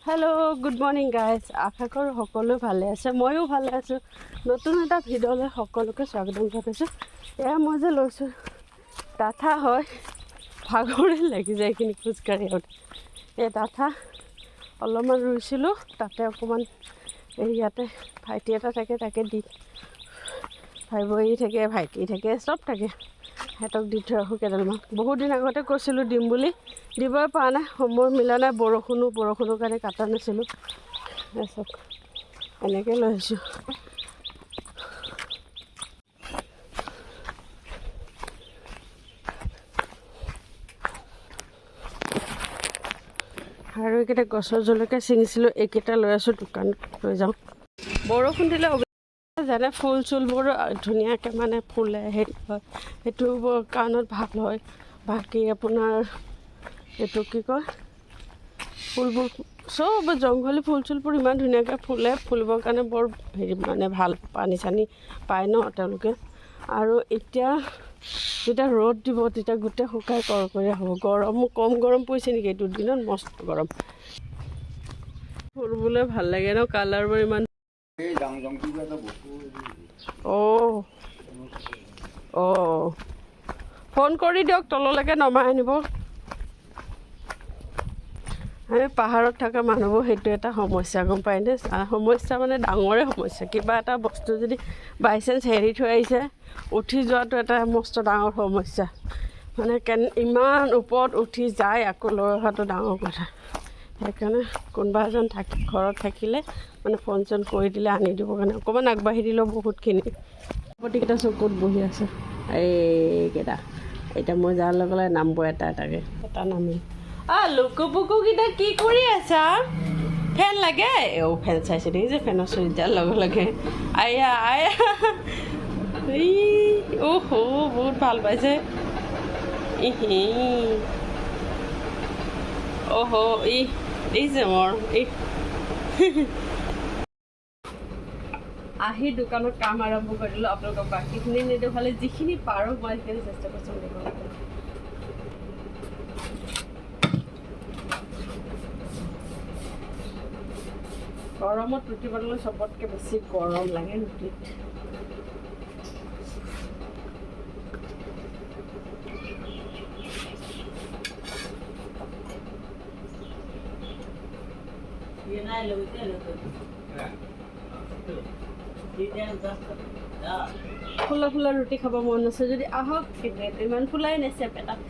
Hello' good morning guys, আশা কৰোঁ সকলো ভালে আছে। ময়ো ভালে আছোঁ। নতুন এটা ভিডিঅ'লৈ সকলোকে স্বাগতম জনাইছোঁ। এয়া মই যে লৈছোঁ ডাঠা হয়, ভাগৰে লাগি যায় এইখিনি খোজকাঢ়ি আহোঁতে। এই ডাঠা অলপমান ৰুইছিলোঁ, তাতে অকণমান এই ইয়াতে ভাইটি এটা থাকে, তাকে দি ভাই বহি থাকে, ভাইটি থাকে, চব থাকে। সিহঁতক দি থৈ আহোঁ কেইডালমান। বহুত দিন আগতে কৈছিলোঁ দিম বুলি, দিবই পৰা নাই, সময় মিলা নাই। বৰষুণৰ কাৰণে কাটা নাছিলোঁ। চব এনেকৈ লৈ আহিছোঁ। আৰু এইকেইটা গছৰ জলকীয়া ছিঙিছিলোঁ, এইকেইটা লৈ আছোঁ দোকানত লৈ যাওঁ। বৰষুণ দিলে যেনে ফুল চুলবোৰ ধুনীয়াকৈ মানে ফুলে, হেৰি হয়, সেইটো কাৰণত ভাল হয়। বাকী আপোনাৰ এইটো কি কয়, ফুলবোৰ চব জংঘলী ফুল চুলবোৰ ইমান ধুনীয়াকৈ ফুলে, ফুলিবৰ কাৰণে বৰ হেৰি মানে ভাল, পানী চানী পায় ন তেওঁলোকে। আৰু এতিয়া যেতিয়া ৰ'দ দিব তেতিয়া গোটেই শুকাই কৰকৰীয়া হ'ব। কম গৰম পৰিছে নেকি এইটো দিনত? মস্ত গৰম। ফুলবোলে ভাল লাগে ন, কালাৰবোৰ ইমান। অঁ ফোন কৰি দিয়ক, তললৈকে নমাই আনিব। আমি পাহাৰত থকা মানুহবোৰ সেইটো এটা সমস্যা, গম পায়নে? সমস্যা মানে ডাঙৰে সমস্যা। কিবা এটা বস্তু যদি বাই চান্স হেৰি থৈ আহিছে, উঠি যোৱাটো এটা মস্ত ডাঙৰ সমস্যা। মানে ইমান ওপৰত উঠি যায় আকৌ লৈ অহাটো ডাঙৰ কথা। সেইকাৰণে কোনোবা এজন ঘৰত থাকিলে মানে ফোন চোন কৰি দিলে আনি দিবৰ কাৰণে অকণমান আগবাঢ়ি দিলেও বহুতখিনি। প্ৰতিকেইটা চকুত বহি আছে এইকেইটা। এতিয়া মই যাৰ লগে নামব এটাকৈ এটা নামিল। লুকু পুকুকেইটা কি কৰি আছা? ফেন লাগে? ফেন চাইছে দেই যে, ফেনৰ চুইচ দিয়াৰ লগে আয়া বহুত ভাল পাইছে। যে মোৰ আহি দোকানত কাম আৰম্ভ কৰিলোঁ। আপোনালোকক বাকীখিনি নেদেখুৱালে, যিখিনি পাৰোঁ মই সেইখিনি চেষ্টা কৰিছোঁ দেখুৱাবলৈ। গৰমত ৰুটি বনালে চবতকৈ বেছি গৰম লাগে ৰুটিত। ফুলা ফুলা ৰুটি খাব মন আছে যদি আহক, কিন্তু ইমান ফুলাই নেচেপে তাত।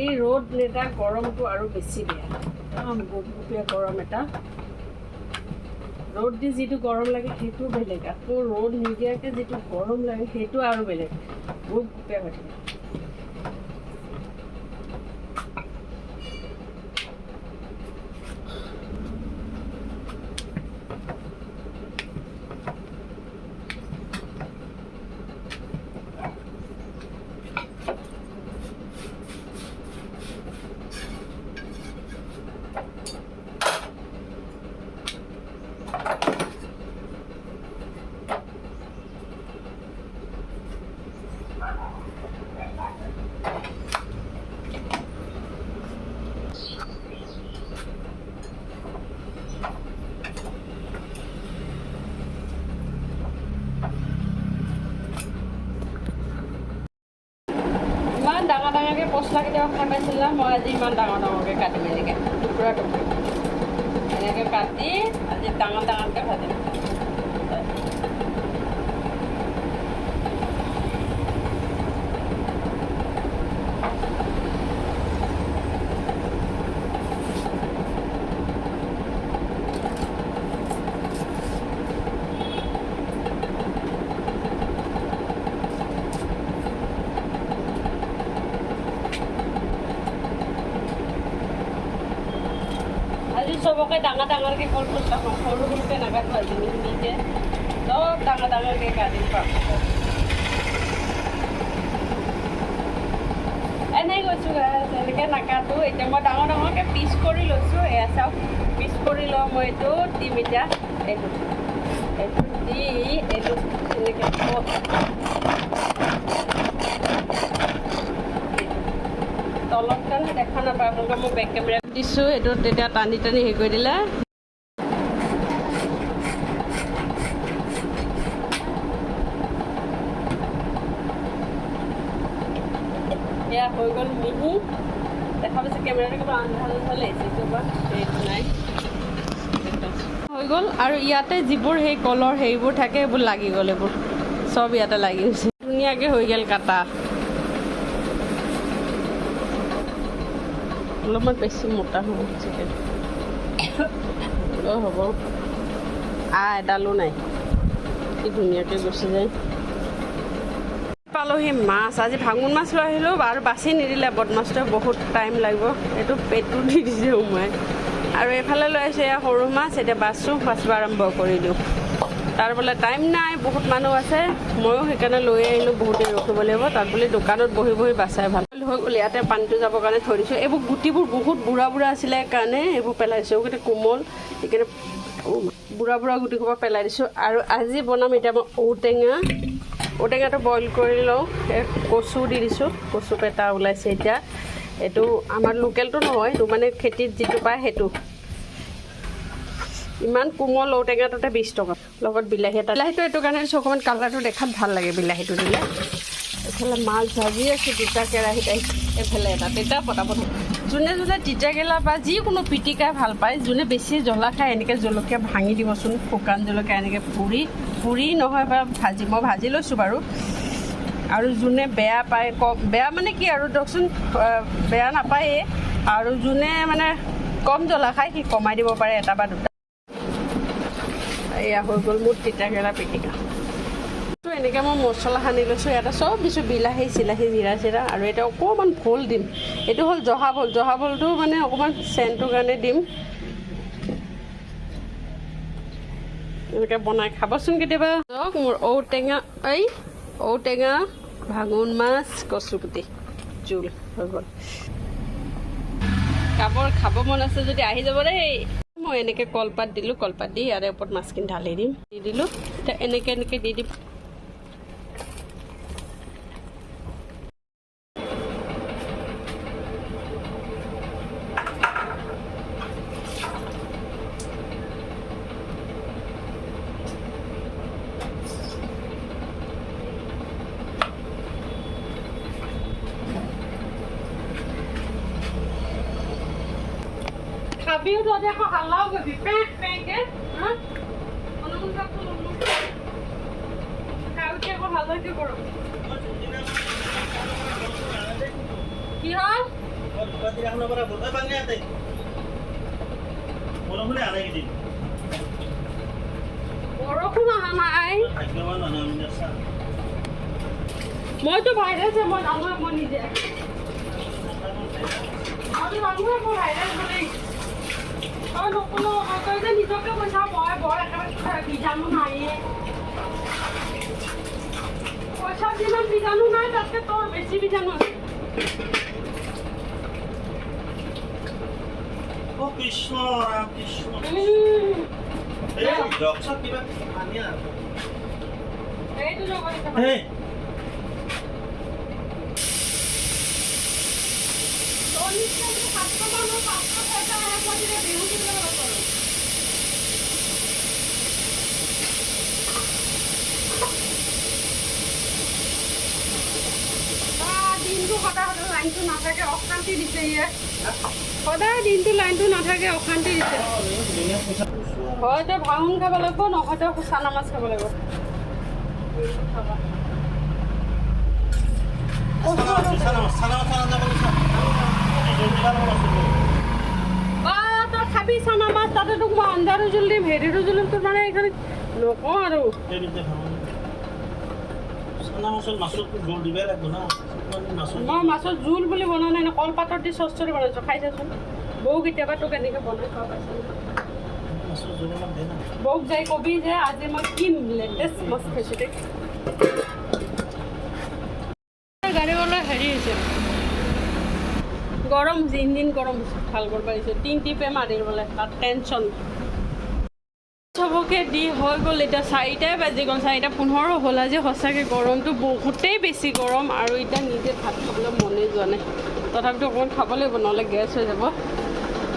এই ৰ'দ নেতা গৰমটো আৰু বেছি বেয়া, গোপগোপীয়া গৰম এটা। ৰ'দ দি যিটো গৰম লাগে সেইটো বেলেগ, আকৌ ৰ'দ নিদিয়াকৈ যিটো গৰম লাগে সেইটো আৰু বেলেগ, গোপগোপীয়া হৈ থাকে। ডাঙৰ ডাঙৰকৈ পচলা কেতিয়াবা খাই পাইছিল না? মই আজি ইমান ডাঙৰ ডাঙৰকৈ কাটিম, এনেকৈ টুকুৰা এনেকৈ কাটি আজি ডাঙৰ ডাঙৰকৈ ভাজিম। চবকে ডাঙৰ ডাঙৰকৈ কলপচলা খাওঁ, সৰু সৰুকৈ নাকাটো আজি মিহিমিহিকৈ চব ডাঙৰ ডাঙৰকৈ কাটিম। এনেই কৈছোঁ এনেকৈ নাকাটো। এতিয়া মই ডাঙৰ ডাঙৰকৈ পিচ কৰি লৈছোঁ। এয়া মই এইটো দিম এতিয়া এইটো দি এইটো এনেকৈ তলত কাৰণে দেখা নাপায় আপোনালোকে মই বেক কেমেৰা দিছোঁ এইটো তেতিয়া টানি টানি হেৰি কৰি দিলে এয়া হৈ গ'ল মিহি দেখা পাইছে কেমেৰাটো কিবা আন্ধাৰ আন্ধাৰ লাগিছে কিবা সেইটো নাই হৈ গ'ল আৰু ইয়াতে যিবোৰ সেই কলৰ সেইবোৰ থাকে সেইবোৰ লাগি গ'ল এইবোৰ চব ইয়াতে লাগি গৈছে ধুনীয়াকৈ হৈ গ'ল কাটা অলপমান বেছি মোটা হ'ব চিকেন হ'ব এডালো নাই কি ধুনীয়াকৈ গুচি যায় পালোহি মাছ আজি ভাঙোন মাছ লৈ আহিলোঁ আৰু বাছি নিদিলে বদমাছটোৱে বহুত টাইম লাগিব এইটো পেটটো দি দিছে সোমাই আৰু এইফালে লৈ আহিছোঁ এয়া সৰু মাছ এতিয়া বাছোঁ বাচিব আৰম্ভ কৰি দিওঁ তাৰ বোলে টাইম নাই বহুত মানুহ আছে ময়ো সেইকাৰণে লৈ আহিলোঁ বহুত দেৰি ৰখিব লাগিব তাত বুলি দোকানত বহি বহি বাচাই ভাল হৈ গ'ল ইয়াতে পানীটো যাবৰ কাৰণে থৈ দিছোঁ এইবোৰ গুটিবোৰ বহুত বুঢ়া বুঢ়া আছিলে কাৰণে এইবোৰ পেলাইছোঁ গোটেই কোমল সেইকাৰণে বুঢ়া বুঢ়া গুটি সোপা পেলাই দিছোঁ আৰু আজি বনাম এতিয়া মই ঔটেঙাটো বইল কৰি লওঁ কচু দি দিছোঁ কচু পেটা ওলাইছে এতিয়া এইটো আমাৰ লোকেলটো নহয় এইটো মানে খেতিত যিটো পায় সেইটো ইমান কোমল ঔটেঙাটোতে 20 টকা লগত বিলাহী এটা বিলাহীটো এইটো কাৰণে দিছোঁ অকণমান কালাৰটো দেখাত ভাল লাগে বিলাহীটো দিলে এইফালে মাছ ভাজি আছোঁ দুটা কেৰাহীত এইফালে এটা তেতিয়া পটাপট যোনে যোনে তিতাকেৰেলা বা যিকোনো পিটিকাই ভাল পায় যোনে বেছি জ্বলা খায় এনেকৈ জলকীয়া ভাঙি দিবচোন শুকান জলকীয়া এনেকৈ পুৰি নহয় বা ভাজি মই ভাজি লৈছোঁ বাৰু আৰু যোনে বেয়া পায় বেয়া মানে কি আৰু দিয়কচোন বেয়া নাপায়েই আৰু যোনে মানে কম জ্বলা খায় সি কমাই দিব পাৰে এটা বা দুটা এয়া হৈ গ'ল মোৰ তিতাকেৰেলা পিটিকা এনেকৈ মই মছলা সানি লৈছোঁ ইয়াতে চব দিছোঁ বিলাহী চিলাহী জিৰা চিৰা আৰু এতিয়া অকণমান ভোল দিম এইটো হ'ল জহা ভোলটো মানে অকণমান চেণ্টটোৰ কাৰণে দিম এনেকৈ বনাই খাবচোন কেতিয়াবা চাওক মোৰ ঔটেঙা ভাঙোন মাছ কচুকুটি জোল হৈ গ'ল খাব মন আছে যদি আহি যাব দেই মই এনেকৈ কলপাত দিলোঁ কলপাত দি ইয়াৰে ওপৰত মাছখিনি ঢালি দিম দি দিলোঁ এতিয়া এনেকৈ দি দিম খাবিও তহঁতে আকৌ হাল্লাও কৰিবি পেঁকে খাওঁতে আকৌ হাল্লাকে কৰোঁ কি হ'ল বৰষুণ অহা নাই মইতো ভাইৰাছ মই জানো মই নিজে মই ভাইৰাছ বুলি নকলো তই যে নিজকে কৈছা মই বৰ একেবাৰে বীজাণু নাইয়ে পইচাত যিমান বীজাণু নাই তাতকৈ তোৰ বেছি বীজাণু আছে কৃষ্ণ ৰাম কৃষ্ণ এইটো জগত দিনটো সদায় লাইনটো নাথাকে অশান্তি দিছে ইয়াত সদায় দিনটো লাইনটো নাথাকে অশান্তি দিছে হয়তো ভাঙোন খাব লাগিব নহয়তো চানা মাছ খাব লাগিব তই খাবি চানা মাছ তাতে তোক মই আঞ্জাৰো জোল দিম হেৰিৰো জোল দিম তোৰ মানে এইখানে নকওঁ আৰু মই মাছৰ জোল বুলি বনোৱা নাই কলপাতত দি চচ চৰি বনাইছোঁ খাই চাচোন বৌ কেতিয়াবা তোক এনেকৈ বনাই খাব পাইছোঁ বৌক যাই কবি যে আজি মই কি লেটেষ্ট মাছ খাইছোঁ দেই গাড়ীৱালা হেৰি হৈছে গৰম হৈছে ইঞ্জিন গৰম হৈছে ভাল কৰিব পাৰিছে 3 টিপে মাৰিবলৈ তাত টেনশ্যন চবকে দি হৈ গ'ল এতিয়া 4টাই বাজি গ'ল 4:15 হ'ল আজি সঁচাকৈ গৰমটো বহুতেই বেছি গৰম আৰু এতিয়া নিজে ভাত খাবলৈ মনেই যোৱা নাই তথাপিতো অকণমান খাব লাগিব নহ'লে গেছ হৈ যাব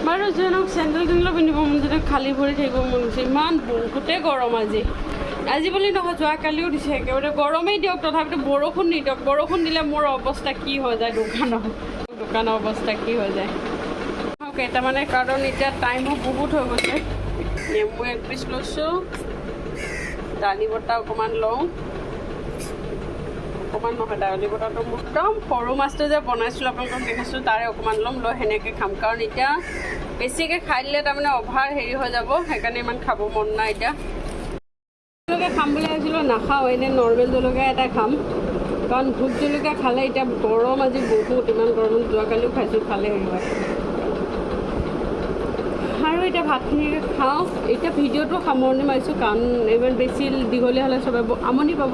বাৰু যেনক চেণ্ডেল টেণ্ডেলো পিন্ধিব মন যদি খালী ভৰি থাকিব মন গৈছে ইমান বহুতেই গৰম আজি বুলি নহয় যোৱাকালিও দিছে একেবাৰে গৰমেই দিয়ক তথাপিতো বৰষুণ নিদিয়ক বৰষুণ দিলে মোৰ অৱস্থা কি হৈ যায় দোকানৰ অৱস্থা কি হৈ যায় কেইটামানে কাৰণ এতিয়া টাইমো বহুত হৈ গৈছে নেমু 1 পিচ লৈছোঁ দালি বটা অকণমান লওঁ অকণমান নহয় দালি বটাটো একদম সৰু মাছটো যে বনাইছিলোঁ আপোনালোকক দেখাইছোঁ তাৰে অকণমান ল'ম লৈ সেনেকৈ খাম কাৰণ এতিয়া বেছিকৈ খাই দিলে তাৰমানে অভাৰ হেৰি হৈ যাব সেইকাৰণে ইমান খাব মন নাই এতিয়া জলকীয়া খাম বুলি ভাবিছিলোঁ নাখাওঁ এনেই নৰ্মেল জলকীয়া এটা খাম কাৰণ ভোট জলকীয়া খালে এতিয়া গৰম আজি বহুত ইমান গৰম যোৱাকালিও খাইছোঁ খালে হেৰি হয় আৰু এতিয়া ভাতখিনি খাওঁ এতিয়া ভিডিঅ'টো সামৰণি মাৰিছোঁ কাৰণ ইমান বেছি দীঘলীয়া হ'লে চবে আমনি পাব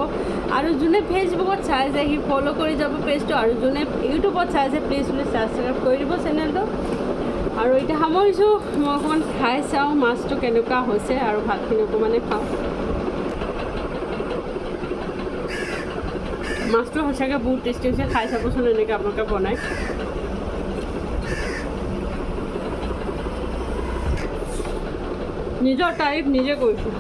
আৰু যোনে ফেচবুকত চাই যে সি ফ'ল' কৰি যাব পেজটো আৰু যোনে ইউটিউবত চাই যে প্লিজ ছাবস্ক্ৰাইব কৰি দিব চেনেলটো আৰু এতিয়া সামৰিছোঁ মই অকণমান খাই চাওঁ মাছটো কেনেকুৱা হৈছে আৰু ভাতখিনি অকণমানে খাওঁ মাছটো সঁচাকৈ বহুত টেষ্টি হৈছে খাই চাবচোন এনেকৈ আপোনালোকে বনাই নিজৰ তাৰিফ নিজে কৰিছোঁ